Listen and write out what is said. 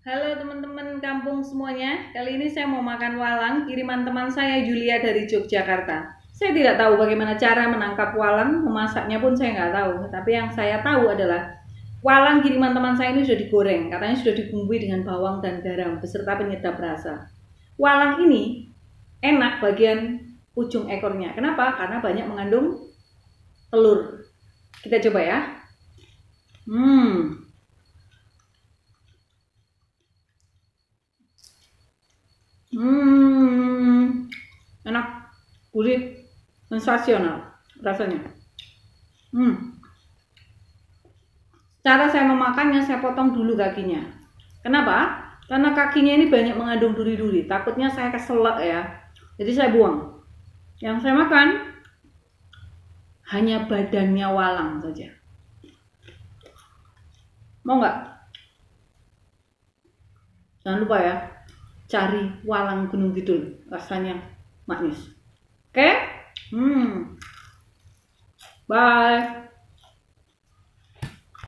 Halo teman-teman kampung semuanya, kali ini saya mau makan walang kiriman teman saya Julia dari Yogyakarta. Saya tidak tahu bagaimana cara menangkap walang, memasaknya pun saya nggak tahu. Tapi yang saya tahu adalah walang kiriman teman saya ini sudah digoreng, katanya sudah dibumbui dengan bawang dan garam beserta penyedap rasa. Walang ini enak bagian ujung ekornya. Kenapa? Karena banyak mengandung telur. Kita coba ya. Hmm. Enak, gurih, sensasional rasanya. Cara saya memakannya, saya potong dulu kakinya. Kenapa? Karena kakinya ini banyak mengandung duri-duri. Takutnya saya keselak ya. Jadi saya buang. Yang saya makan hanya badannya walang saja. Mau nggak? Jangan lupa ya, cari walang Gunung Kidul, rasanya manis. Oke? Bye.